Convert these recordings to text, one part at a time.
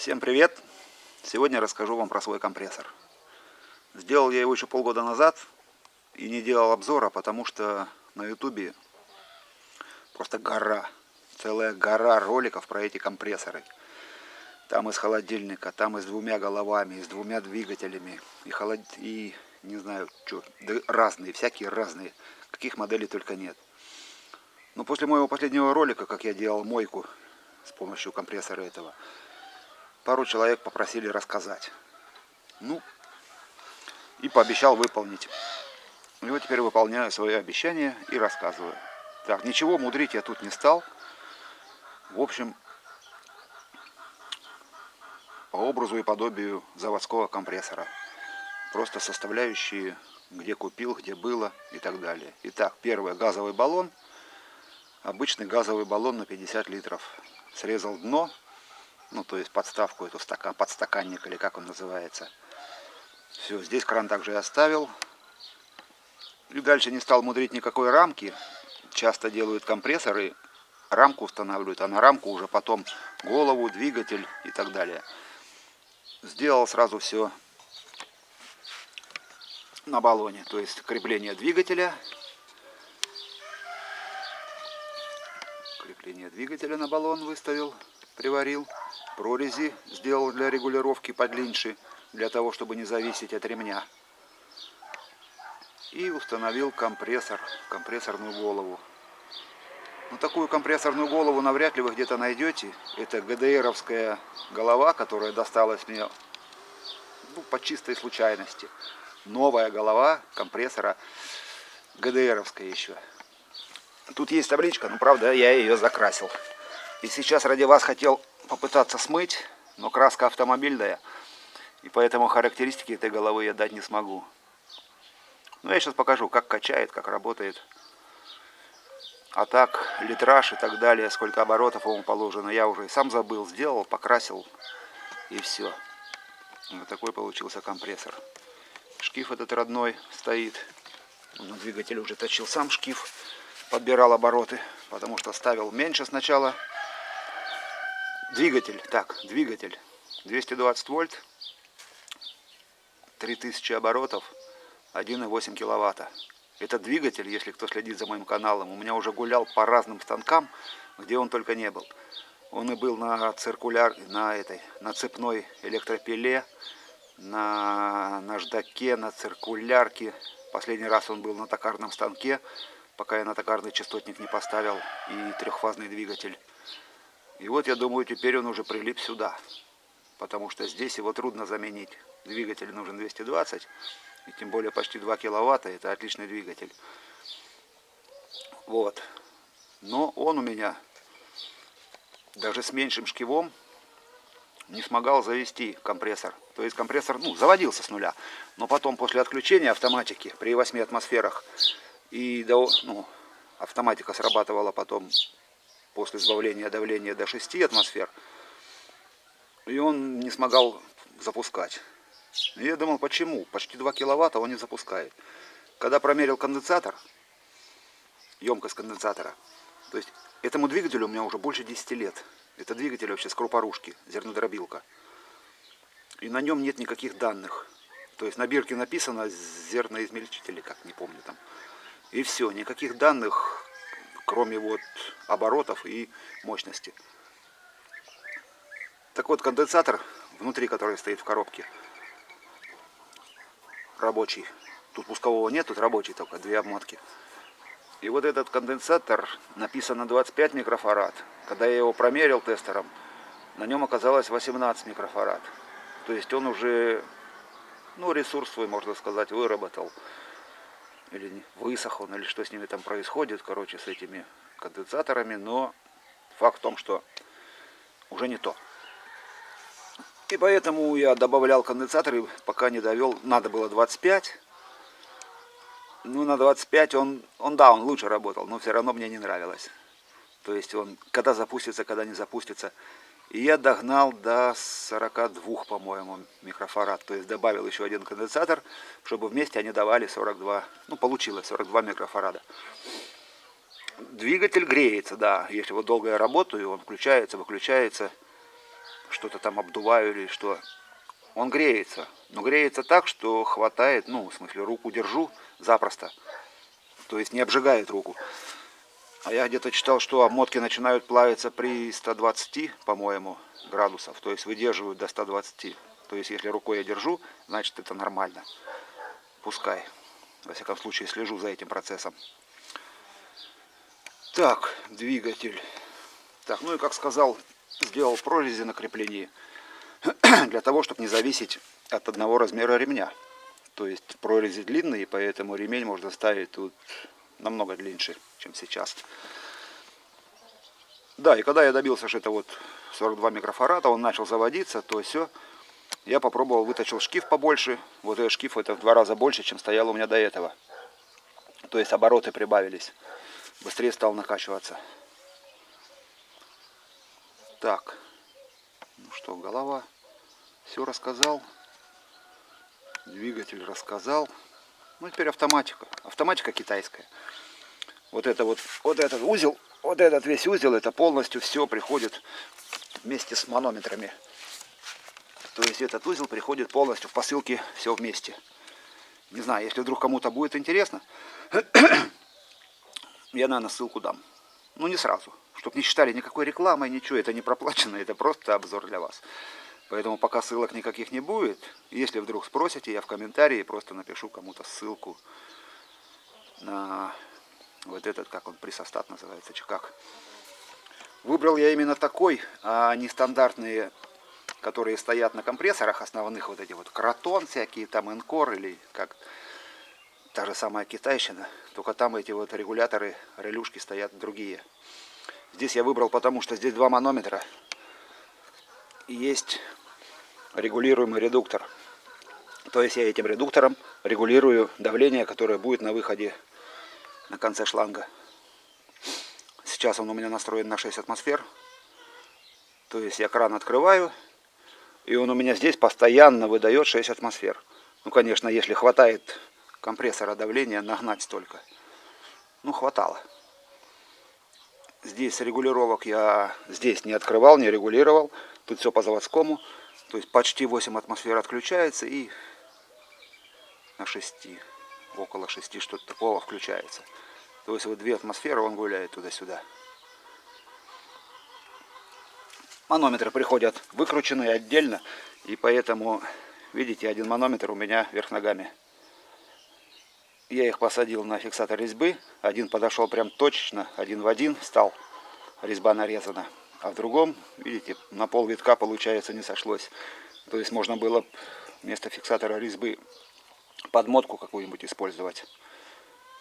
Всем привет! Сегодня расскажу вам про свой компрессор. Сделал я его еще полгода назад и не делал обзора, потому что на ютубе просто гора, целая гора роликов про эти компрессоры. Там из холодильника, там и с двумя головами, и с двумя двигателями, и не знаю, что, да разные, всякие разные, каких моделей только нет. Но после моего последнего ролика, как я делал мойку с помощью компрессора этого, пару человек попросили рассказать. Ну, и пообещал выполнить. И вот теперь выполняю свое обещание и рассказываю. Так, ничего мудрить я тут не стал. В общем, по образу и подобию заводского компрессора. Просто составляющие, где купил, где было и так далее. Итак, первое, газовый баллон. Обычный газовый баллон на 50 литров. Срезал дно, ну то есть подставку эту, подстаканник или как он называется. Все, здесь кран также и оставил. И дальше не стал мудрить никакой рамки. Часто делают компрессоры, рамку устанавливают, а на рамку уже потом голову, двигатель и так далее. Сделал сразу все на баллоне, то есть крепление двигателя. Крепление двигателя на баллон выставил, приварил. Прорези сделал для регулировки подлиннее, для того, чтобы не зависеть от ремня. И установил компрессор, компрессорную голову. Ну, такую компрессорную голову навряд ли вы где-то найдете. Это ГДРовская голова, которая досталась мне по чистой случайности. Новая голова компрессора ГДРовская еще. Тут есть табличка, но правда я ее закрасил. И сейчас ради вас хотел попытаться смыть, но краска автомобильная. И поэтому характеристики этой головы я дать не смогу. Но я сейчас покажу, как качает, как работает. А так, литраж и так далее, сколько оборотов ему положено, я уже и сам забыл, сделал, покрасил и все. Вот такой получился компрессор. Шкив этот родной стоит. На двигатель уже точил сам шкив, подбирал обороты, потому что ставил меньше сначала. Двигатель, так, двигатель 220 вольт, 3000 оборотов, 1,8 киловатта. Этот двигатель, если кто следит за моим каналом, у меня уже гулял по разным станкам, где он только не был. Он и был на на цепной электропиле, на наждаке, на циркулярке. Последний раз он был на токарном станке, пока я на токарный частотник не поставил, и трехфазный двигатель. И вот я думаю, теперь он уже прилип сюда, потому что здесь его трудно заменить. Двигатель нужен 220, и тем более почти 2 киловатта, это отличный двигатель. Вот. Но он у меня даже с меньшим шкивом не смогал завести компрессор. То есть компрессор, заводился с нуля. Но потом после отключения автоматики при 8 атмосферах, автоматика срабатывала потом после сбавления давления до 6 атмосфер, и он не смогал запускать. И я думал, почему? Почти 2 киловатта он не запускает. Когда промерил конденсатор, емкость конденсатора, то есть этому двигателю у меня уже больше 10 лет. Это двигатель вообще с крупорушки, зернодробилка. И на нем нет никаких данных. То есть на бирке написано зерноизмельчитель, как не помню там. И все, никаких данных, кроме вот оборотов и мощности. Так вот, конденсатор, внутри который стоит в коробке, рабочий. Тут пускового нет, тут рабочий только, 2 обмотки. И вот этот конденсатор написано 25 микрофарад. Когда я его промерил тестером, на нем оказалось 18 микрофарад. То есть он уже, ресурс свой, можно сказать, выработал. Или высох он, или что с ними там происходит, короче, с этими конденсаторами. Но факт в том, что уже не то. И поэтому я добавлял конденсаторы, пока не довел. Надо было 25. На 25 он лучше работал, но все равно мне не нравилось. То есть он когда запустится, когда не запустится. И я догнал до 42, по-моему, микрофарад. То есть добавил еще один конденсатор, чтобы вместе они давали 42. Получилось 42 микрофарада. Двигатель греется, да. Если вот долго я работаю, он включается, выключается. что-то там обдуваю или что. Он греется, но греется так, что хватает, ну, в смысле, руку держу запросто, то есть не обжигает руку. А я где-то читал, что обмотки начинают плавиться при 120, по-моему, градусов, то есть выдерживают до 120. То есть если рукой я держу, значит это нормально. Пускай. Во всяком случае, слежу за этим процессом. Так, двигатель. Так, ну и как сказал, сделал прорези на креплении для того, чтобы не зависеть от одного размера ремня. То есть прорези длинные, поэтому ремень можно ставить тут намного длиннее, чем сейчас. Да, и когда я добился, что это вот 42 микрофарада, он начал заводиться, то все. Я попробовал, вытащил шкив побольше. Вот этот шкив это в 2 раза больше, чем стоял у меня до этого. То есть обороты прибавились. Быстрее стал накачиваться. Так. Ну что, голова. Все рассказал. Двигатель рассказал. Ну теперь автоматика. Автоматика китайская. Вот это вот этот узел, вот этот весь узел, это полностью все приходит вместе с манометрами. То есть этот узел приходит полностью в посылке все вместе. Не знаю, если вдруг кому-то будет интересно, я, наверное, ссылку дам. Ну, не сразу. Чтобы не считали никакой рекламы, ничего. Это не проплачено, это просто обзор для вас. Поэтому пока ссылок никаких не будет. Если вдруг спросите, я в комментарии просто напишу кому-то ссылку на вот этот, как он, прессостат называется, как. Выбрал я именно такой, а не стандартные, которые стоят на компрессорах основных, вот эти вот Кротон всякие, там Энкор или как та же самая китайщина, только там эти вот регуляторы, релюшки стоят другие. Здесь я выбрал, потому что здесь 2 манометра и есть регулируемый редуктор. То есть я этим редуктором регулирую давление, которое будет на выходе на конце шланга. Сейчас он у меня настроен на 6 атмосфер. То есть я кран открываю, и он у меня здесь постоянно выдает 6 атмосфер. Ну, конечно, если хватает компрессора давления нагнать столько. Ну, хватало. Здесь регулировок я здесь не открывал, не регулировал. Тут все по заводскому. То есть почти 8 атмосфер отключается и на 6, около 6 что-то такого включается. То есть вот 2 атмосферы он гуляет туда-сюда. Манометры приходят выкрученные отдельно. И поэтому, видите, один манометр у меня вверх ногами. Я их посадил на фиксатор резьбы. Один подошел прям точечно, 1 в 1 стал. Резьба нарезана. А в другом, видите, на пол витка получается не сошлось. То есть можно было вместо фиксатора резьбы подмотку какую-нибудь использовать.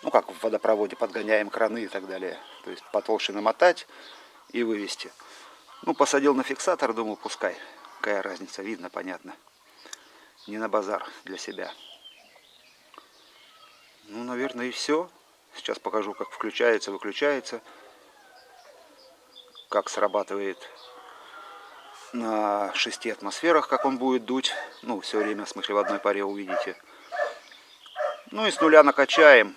Ну как в водопроводе подгоняем краны и так далее. То есть потолще намотать и вывести. Ну посадил на фиксатор, думаю, пускай. Какая разница, видно, понятно. Не на базар для себя. Ну, наверное, и все. Сейчас покажу, как включается, выключается. Как срабатывает на 6 атмосферах, как он будет дуть. Ну, все время, в смысле, в одной паре увидите. Ну и с нуля накачаем.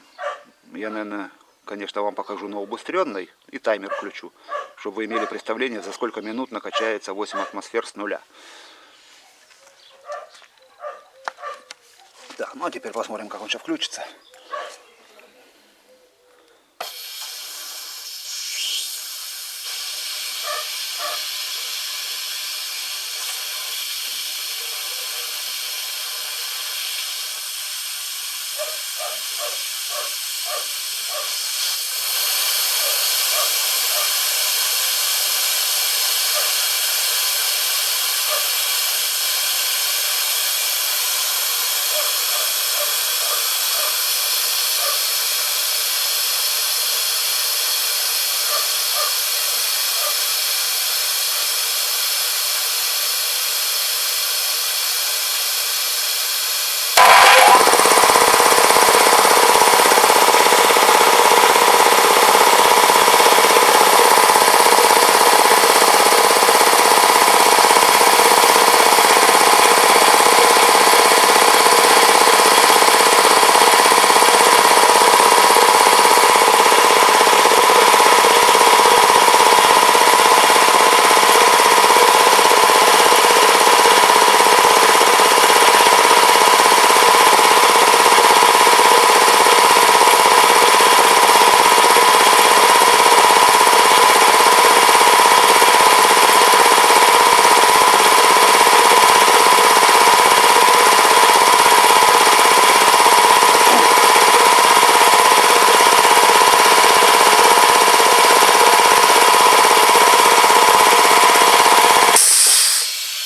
Я, наверное, конечно, вам покажу на убыстренной и таймер включу, чтобы вы имели представление, за сколько минут накачается 8 атмосфер с нуля. Так, ну а теперь посмотрим, как он сейчас включится.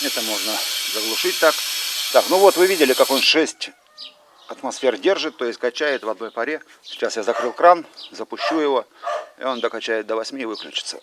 Это можно заглушить так. Так, ну вот вы видели, как он 6 атмосфер держит, то есть качает в одной паре. Сейчас я закрыл кран, запущу его, и он докачает до 8 и выключится.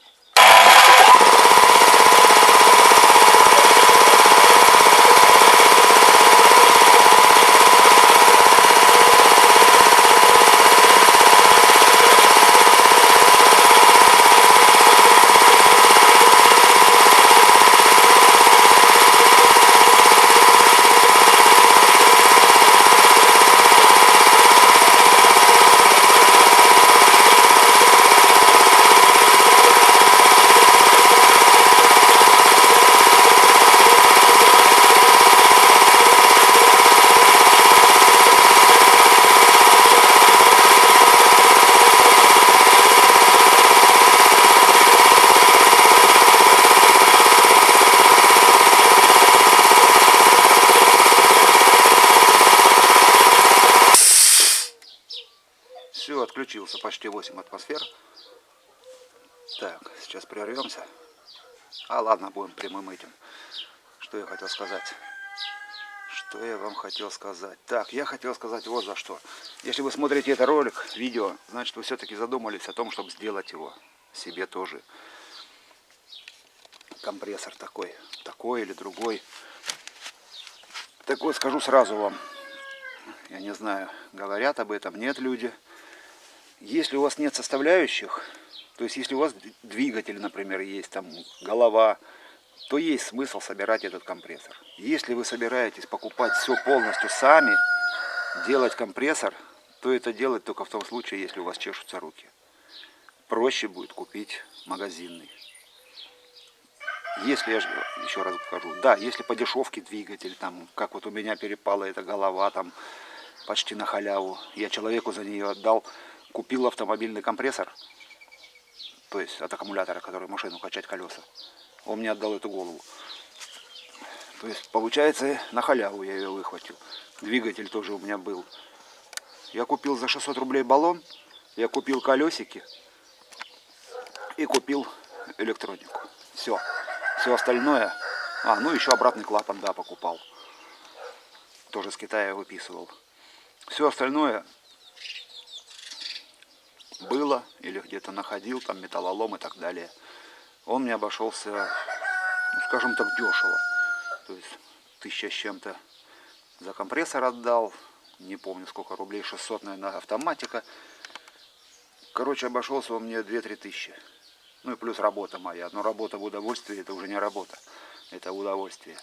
Все, отключился почти 8 атмосфер. Так, сейчас прервемся. А ладно, будем прямым этим. Что я хотел сказать? Что я вам хотел сказать? Так, я хотел сказать вот за что. Если вы смотрите этот ролик, видео, значит вы все-таки задумались о том, чтобы сделать его себе тоже. Компрессор такой или другой. Так вот, скажу сразу вам. Я не знаю, говорят об этом, нет люди. Если у вас нет составляющих, то есть если у вас двигатель, например, есть, там голова, то есть смысл собирать этот компрессор. Если вы собираетесь покупать все полностью сами, делать компрессор, то это делать только в том случае, если у вас чешутся руки. Проще будет купить магазинный. Если, я еще раз скажу, да, если по дешевке двигатель, там, как вот у меня перепала эта голова, там, почти на халяву, я человеку за нее отдал, купил автомобильный компрессор, то есть от аккумулятора, который машину качать колеса. Он мне отдал эту голову. То есть получается на халяву я ее выхватил. Двигатель тоже у меня был. Я купил за 600 рублей баллон, я купил колесики и купил электронику. Все. Все остальное. А, ну еще обратный клапан, да, покупал. Тоже с Китая выписывал. Все остальное было или где-то находил, там металлолом и так далее. Он мне обошелся, ну, скажем так, дешево. То есть 1000 с чем-то за компрессор отдал. Не помню сколько рублей, 600, наверное, автоматика. Короче, обошелся он мне 2-3 тысячи. Ну и плюс работа моя. Но работа в удовольствие, это уже не работа. Это удовольствие.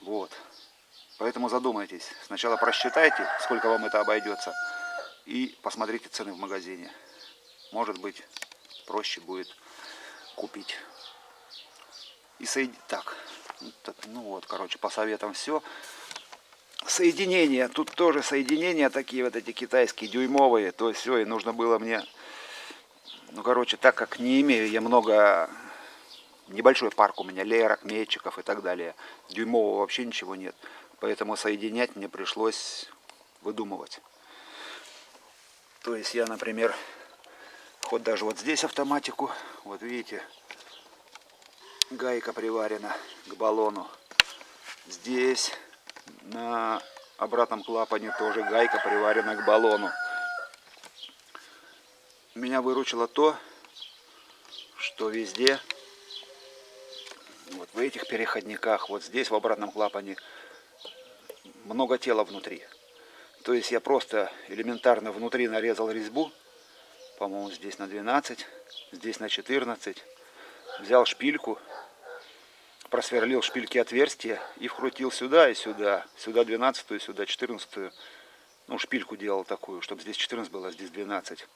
Вот. Поэтому задумайтесь. Сначала просчитайте, сколько вам это обойдется. И посмотрите цены в магазине. Может быть, проще будет купить. И соединить. Так. Ну вот, короче, по советам все. Соединения. Тут тоже соединения такие вот эти китайские, дюймовые. То есть все, и нужно было мне... Ну, короче, так как не имею я много... Небольшой парк у меня лерок, метчиков и так далее. Дюймового вообще ничего нет. Поэтому соединять мне пришлось выдумывать. То есть я, например, хоть даже вот здесь автоматику, вот видите, гайка приварена к баллону. Здесь на обратном клапане тоже гайка приварена к баллону. Меня выручило то, что везде, вот в этих переходниках, вот здесь в обратном клапане много тела внутри. То есть я просто элементарно внутри нарезал резьбу, по-моему, здесь на 12, здесь на 14, взял шпильку, просверлил шпильки отверстия и вкрутил сюда и сюда, сюда 12, сюда 14, ну шпильку делал такую, чтобы здесь 14 было, а здесь 12.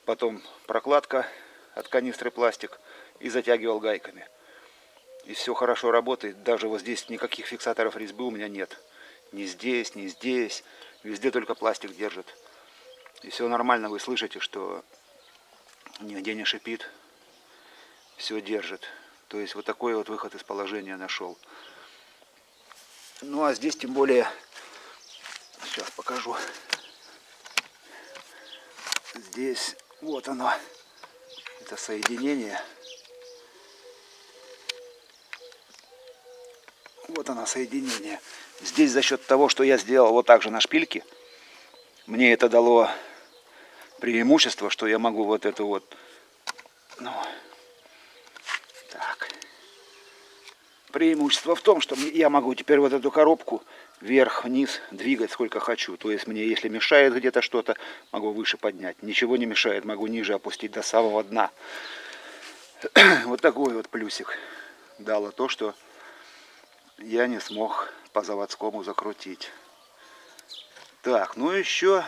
Потом прокладка от канистры пластик и затягивал гайками. И все хорошо работает, даже вот здесь никаких фиксаторов резьбы у меня нет. Ни здесь, ни здесь. Везде только пластик держит. И все нормально, вы слышите, что нигде не шипит. Все держит. То есть вот такой вот выход из положения нашел. Ну а здесь тем более... Сейчас покажу. Здесь вот оно. Это соединение. Вот оно соединение. Здесь за счет того, что я сделал вот так же на шпильке, мне это дало преимущество, что я могу вот это вот, ну, так. Преимущество в том, что я могу теперь вот эту коробку вверх-вниз двигать сколько хочу. То есть мне, если мешает где-то что-то, могу выше поднять. Ничего не мешает, могу ниже опустить до самого дна. Вот такой вот плюсик дало то, что я не смог по заводскому закрутить. Так, ну еще,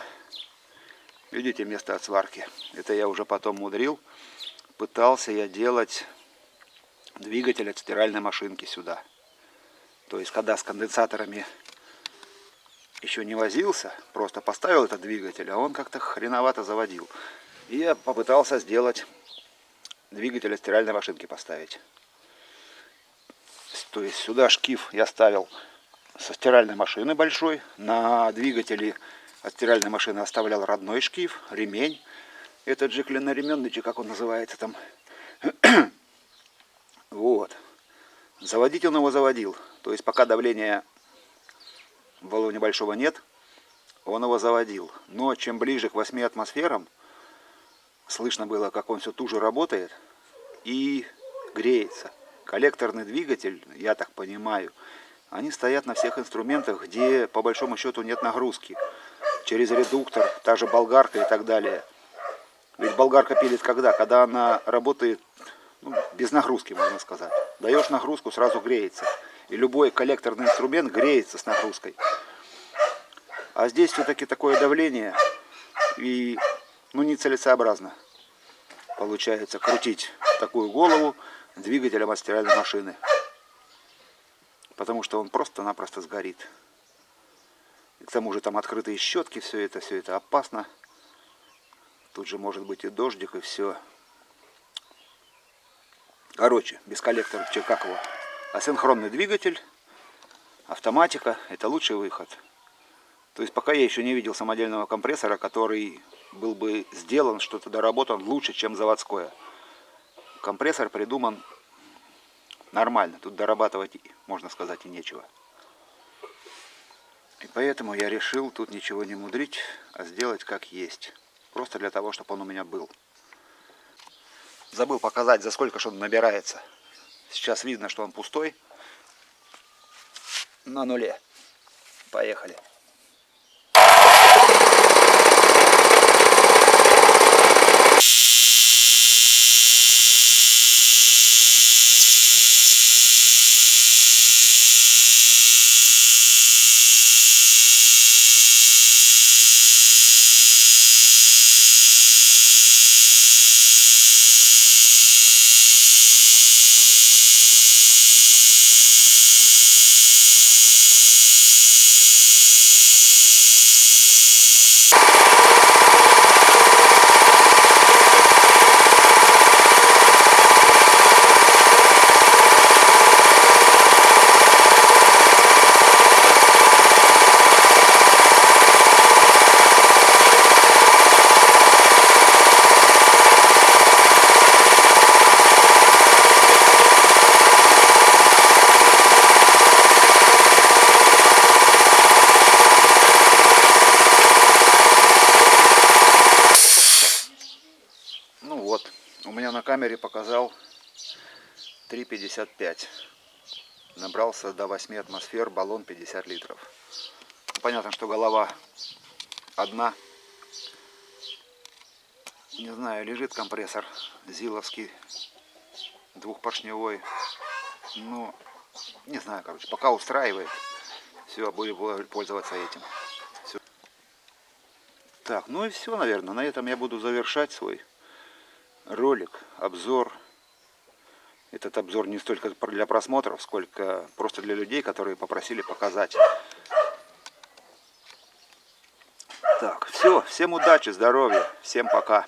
видите, место от сварки. Это я уже потом мудрил. Пытался я делать двигатель от стиральной машинки сюда. То есть, когда с конденсаторами еще не возился, просто поставил этот двигатель, а он как-то хреновато заводил. И я попытался сделать двигатель от стиральной машинки поставить. То есть сюда шкив я ставил со стиральной машины большой. На двигателе от стиральной машины оставлял родной шкив, ремень. Это джеклиноременный, как он называется там. Вот. Заводить он его заводил. То есть пока давления в баллоне большого нет, он его заводил. Но чем ближе к 8 атмосферам, слышно было, как он все туже работает и греется. Коллекторный двигатель, я так понимаю, они стоят на всех инструментах, где по большому счету нет нагрузки. Через редуктор, та же болгарка и так далее. Ведь болгарка пилит когда? Когда она работает, ну, без нагрузки, можно сказать. Даешь нагрузку, сразу греется. И любой коллекторный инструмент греется с нагрузкой. А здесь все-таки такое давление, и ну, нецелесообразно получается крутить такую голову двигателем от стиральной машины. Потому что он просто-напросто сгорит. И к тому же там открытые щетки, все это опасно. Тут же может быть и дождик, и все. Короче, без коллектора, как его, асинхронный двигатель, автоматика, это лучший выход. То есть пока я еще не видел самодельного компрессора, который был бы сделан, что-то доработан лучше, чем заводское. Компрессор придуман нормально, тут дорабатывать, можно сказать, и нечего. И поэтому я решил тут ничего не мудрить, а сделать как есть. Просто для того, чтобы он у меня был. Забыл показать, за сколько же он набирается. Сейчас видно, что он пустой. На нуле. Поехали. У меня на камере показал 3,55. Набрался до 8 атмосфер, баллон 50 литров. Понятно, что голова одна. Не знаю, лежит компрессор зиловский, двухпоршневой. Ну, не знаю, короче, пока устраивает. Все, буду пользоваться этим. Все. Так, ну и все, наверное. На этом я буду завершать свой ролик, обзор. Этот обзор не столько для просмотров, сколько просто для людей, которые попросили показать. Так, все, всем удачи, здоровья, всем пока.